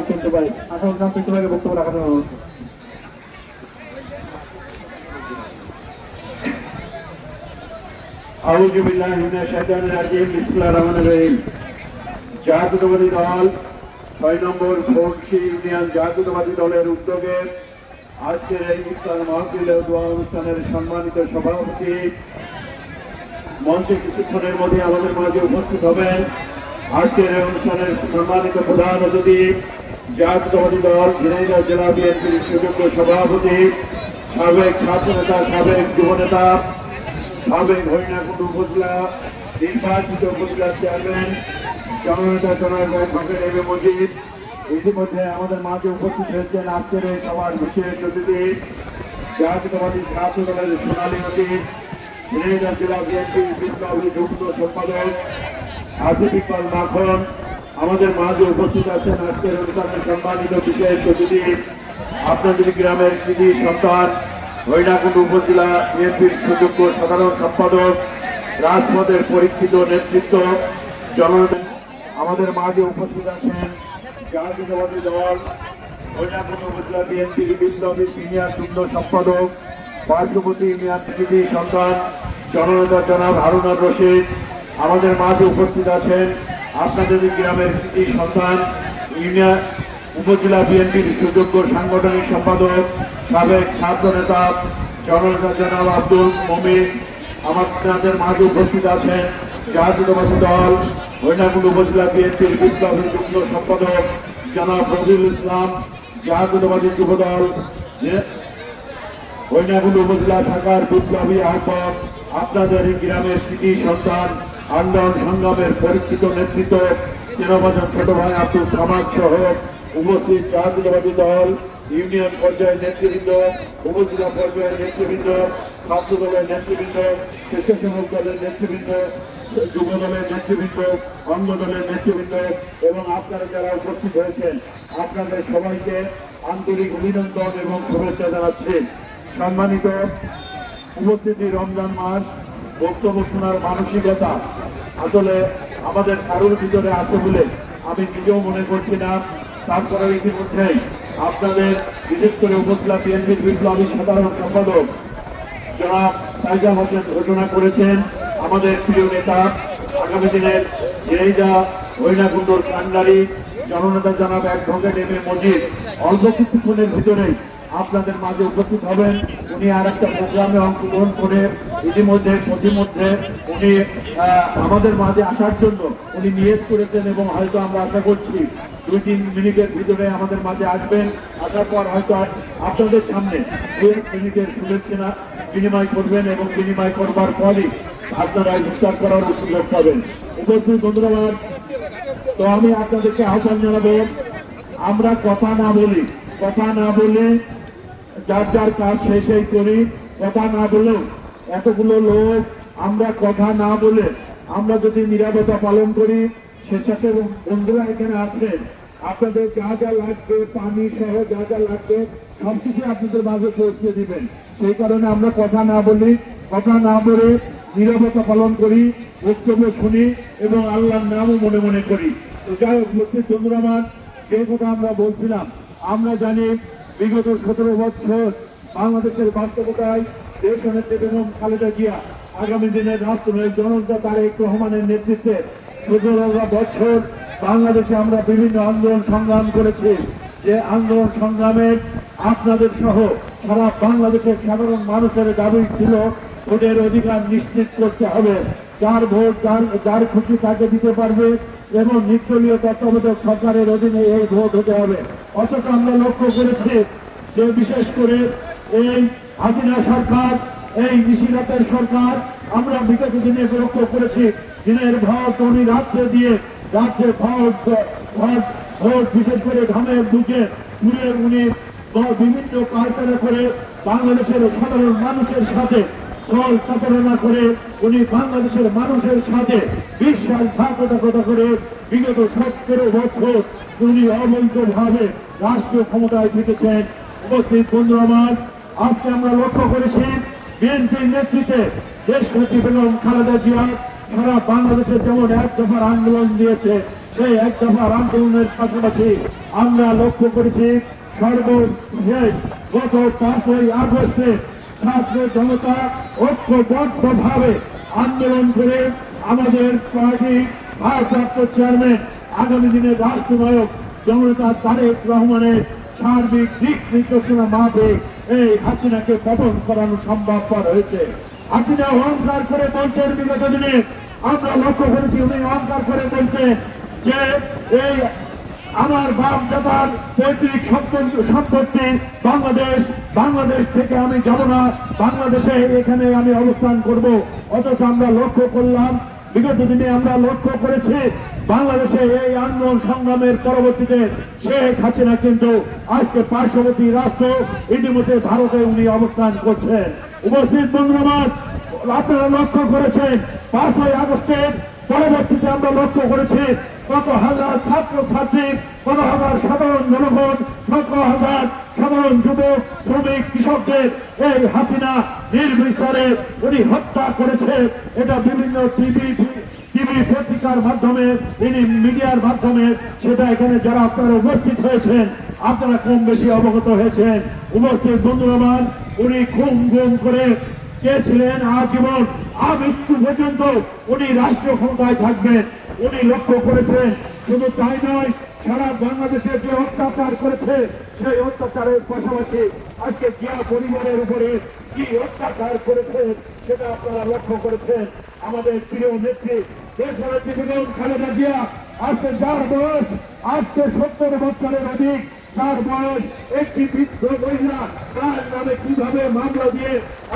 করতে পারে। আশা গ্রাম থেকে বক্তব্য রাখার জন্য অনুরোধ। আউযু বিল্লাহি মিনাশ শাইতানির রাজিম। বিসমিল্লাহির রহমানির রহিম। জাতীয়তাবাদী দল ৬ নম্বর ফোর্টশি ইউনিয়ন জাতীয়তাবাদী দলের উদ্যোগে আজকের এই ইফতার মাহফিল ও দোয়া অনুষ্ঠানের সম্মানিত সভাপতি মঞ্চে কিছুক্ষণের মধ্যে আমাদের মাঝে উপস্থিত হবেন। আজকের এই অনুষ্ঠানের সম্মানিত প্রধান অতিথি জাতীয়তাবাদী দল ঝিনাইদহ জেলা বিএনপির সুযোগ্য সভাপতি, সাবেক ছাত্রনেতা, সাবেক যুবনেতা, সাবেক হরিণাকুণ্ড উপজেলা নির্বাচিত উপজেলা চেয়ারম্যান জননেতা জনাব ফখরুল এম মজিদ ইতিমধ্যে আমাদের মাঝে উপস্থিত হয়েছেন। আজকের এই সভার বিশেষ অতিথি জাতীয়তাবাদী ছাত্র দলের সোনালী অতীত ঝিনাইদহ জেলা বিএনপির বিপ্লবী যুগ্ম সম্পাদক আসিফ ইকবাল মাখন আমাদের মাঝে উপস্থিত আছেন। আজকের অনুষ্ঠানের সম্মানিত বিশেষ অতিথি আপনাদের গ্রামের কৃতি সন্তান হরিণাকুণ্ড উপজেলা বিএনপির সুযোগ্য সাধারণ সম্পাদক, রাজপথের পরীক্ষিত নেতৃত্ব জননেতা আমাদের মাঝে উপস্থিত আছেন। জাতীয়তাবাদী দল হরিণাকুণ্ড উপজেলা বিএনপির বিপ্লবী সিনিয়র যুগ্ম সম্পাদক, পার্শ্ববর্তী ইউনিয়ন কৃতি সন্তান জননেতা জনাব হারুনুর রশিদ আমাদের মাঝে উপস্থিত আছেন। আপনাদের গ্রামের কৃতি সন্তান ইউনিয়ন উপজেলা বিএনপির সুযোগ্য সাংগঠনিক সম্পাদক, সাবেক ছাত্র নেতা জননেতা জনাব আব্দুল মমিন আমাদের মাঝে উপস্থিত আছেন। জাতীয়তাবাদী দল হরিণাকুণ্ড উপজেলা বিএনপির বিপ্লবী যুগ্ম সম্পাদক জনাব রবিউল ইসলাম, জাতীয়তাবাদী যুবদল হরিণাকুণ্ড উপজেলা শাখার বিপ্লবী আহ্বায়ক, আপনাদের এই গ্রামের কৃতি সন্তান, আন্দোলন সংগ্রামের পরীক্ষিত নেতৃত্ব চেনাবাজার ছোট ভাই আব্দুল সামাদ সহ উপস্থিত জাতীয়তাবাদী দল ইউনিয়ন পর্যায়ের নেতৃবৃন্দ, উপজেলা পর্যায়ের নেতৃবৃন্দ, ছাত্র দলের নেতৃবৃন্দ, স্বেচ্ছাসেবক দলের নেতৃবৃন্দ, যুব দলের নেতৃবৃন্দ, অঙ্গ দলের নেতৃবৃন্দ এবং আপনারা যারা উপস্থিত হয়েছেন আপনাদের সবাইকে আন্তরিক অভিনন্দন এবং শুভেচ্ছা জানাচ্ছি। সম্মানিত উপস্থিতি, রমজান মাস, বক্তব্য শোনার মানসিকতা আসলে আমাদের কারোর ভিতরে আছে বলে আমি নিজেও মনে করছি না। তারপরে ইতিমধ্যেই আপনাদের বিশেষ করে উপজেলা বিএনপির বিপ্লবী সাধারণ সম্পাদক জনাব টাইগার হোসেন ঘোষণা করেছেন আমাদের প্রিয় নেতা আগামী দিনের ঝিনাইদহ হরিণাকুণ্ডর কান্ডারি জননেতা জনাব অ্যাডভোকেট এম এ মজিদ অল্প কিছুক্ষণের ভিতরেই আপনাদের মাঝে উপস্থিত হবেন। উনি আর একটা প্রোগ্রামে অংশগ্রহণ করে ইতিমধ্যে উনি আমাদের মাঝে আসার জন্য উনি নিয়োগ করেছেন এবং হয়তো আমরা আশা করছি 2-3 মিনিটের ভিতরে আমাদের মাঝে আসবেন। আসার পর হয়তো আপনাদের সামনে 2 মিনিটের শুভেচ্ছা বিনিময় করবেন এবং বিনিময় করবার পরই আপনারা ইফতার করার সুযোগ পাবেন। উপস্থিত বন্ধুরা, তো আমি আপনাদেরকে আহ্বান জানাবো, আমরা কথা না বলে যার যার কাজ শেষেই করি। কথা না বলেও এতগুলো লোক আমরা কথা না বলে আমরা যদি নীরবতা পালন করি, স্বেচ্ছাসেবক বন্ধুরা এখানে আছেন, আপনাদের যা যা লাগবে পানি সহ যা যা লাগবে সবকিছু আপনাদের মাঝে পৌঁছে দিবেন। সেই কারণে আমরা কথা না বলে নীরবতা পালন করি, বক্তব্য শুনি এবং আল্লাহর নামও মনে মনে করি। তো যাই হোক, মুসলিম বন্ধুরা আমার, যে কথা আমরা বলছিলাম, আমরা জানি বিগত 17 বছর বাংলাদেশের বাস্তবতায় দেশ নেত্রী বেগম খালেদা জিয়া আগামী দিনের রাষ্ট্রনায়ক জননেতা তারেক রহমানের নেতৃত্বে 17 বছর বাংলাদেশে আমরা বিভিন্ন আন্দোলন সংগ্রাম করেছি। যে আন্দোলন সংগ্রামে আপনাদের সহ সারা বাংলাদেশের সাধারণ মানুষের দাবি ছিল ভোটের অধিকার নিশ্চিত করতে হবে। যার ভোট যার খুশি তাকে দিতে পারবে এবং নির্দলীয় তত্ত্বাবধায়ক সরকারের অধীনে এই ভোট হতে হবে। অথচ আমরা লক্ষ্য করেছি যে বিশেষ করে এই হাসিনা সরকার, এই নিশিরাতের সরকার, আমরা বিগত দিনে লক্ষ্য করেছি দিনের ভোট উনি রাত্রে দিয়ে ভোট বিশেষ করে ঘামের বুঝে ঘুরে উনি বিভিন্ন কারখানা করে বাংলাদেশের সাধারণ মানুষের সাথে ছল প্রতারণা করে উনি বাংলাদেশের মানুষের সাথে বিশ্বাসঘাতকতা করে বিগত 17 বছর উনি অবৈধভাবে রাষ্ট্রীয় ক্ষমতায় থেকেছেন। উপস্থিত বন্ধু আমার, আজকে আমরা লক্ষ্য করেছি বিএনপির নেতৃত্বে দেশনেত্রী বেগম খালেদা জিয়া সারা বাংলাদেশের যেমন এক দফার আন্দোলন দিয়েছে, সেই এক দফার আন্দোলনের পাশাপাশি আমরা লক্ষ্য করেছি সর্বশেষ গত 5ই আগস্টে ছাত্র জনতা ঐক্যবদ্ধভাবে আন্দোলন করে আমাদের পার্টি ভারপ্রাপ্ত চেয়ারম্যান আগামী দিনে রাষ্ট্রনায়ক জনতা তারেক রহমানের সার্বিক দিক নির্দেশনা মাপে এই হাসিনাকে পতন করানো সম্ভবপর হয়েছে। হাসিনা অহংকার করে বলতেন বিগত দিনে, আমরা লক্ষ্য করেছি উনি অহংকার করে বলতেন যে এই আমার বাপ দাদার পৈতৃক সম্পত্তি বাংলাদেশ থেকে আমি যাব না, বাংলাদেশে এখানে আমি অবস্থান করব। অথচ আমরা লক্ষ্য করলাম বিগত দিনে আমরা লক্ষ্য করেছি বাংলাদেশে এই আন্দোলন সংগ্রামের পরবর্তীতে শেখ হাসিনা কিন্তু আজকে পার্শ্ববর্তী রাষ্ট্র ইতিমধ্যে ভারতে উনি অবস্থান করছেন। উপস্থিত বন্ধুরা, আপনারা লক্ষ্য করেছেন 5ই আগস্টের পরবর্তীতে আমরা লক্ষ্য করেছি কত হাজার ছাত্র ছাত্রী, কত হাজার সাধারণ জনগণ, শত হাজার সাধারণ যুবক শ্রমিক কৃষকদের এই হাসিনা নির্বিচারে উনি হত্যা করেছে। এটা বিভিন্ন টিভি পত্রিকার মাধ্যমে, মিডিয়ার মাধ্যমে, সেটা এখানে যারা আপনারা উপস্থিত হয়েছেন আপনারা কম বেশি অবগত হয়েছেন। উপস্থিত বন্ধুরা, উনি গুম করে চেয়েছিলেন আজীবন আমৃত্যু পর্যন্ত উনি রাষ্ট্রীয় ক্ষমতায় থাকবেন। উনি লক্ষ্য করেছেন, শুধু তাই নয়, সারা বাংলাদেশে যে অত্যাচার করেছে সেই অত্যাচারের পাশাপাশি আজকে জিয়া পরিবারের উপরে কি অত্যাচার করেছে সেটা আপনারা লক্ষ্য করেছেন। আমাদের প্রিয় নেত্রী দেশনেত্রী বেগম খালেদা জিয়া আজকে যার বয়স আজকে 70 বছরের অধিক, তার বয়স একটি বৃদ্ধ মহিলা তার নামে কিভাবে মামলা দিয়ে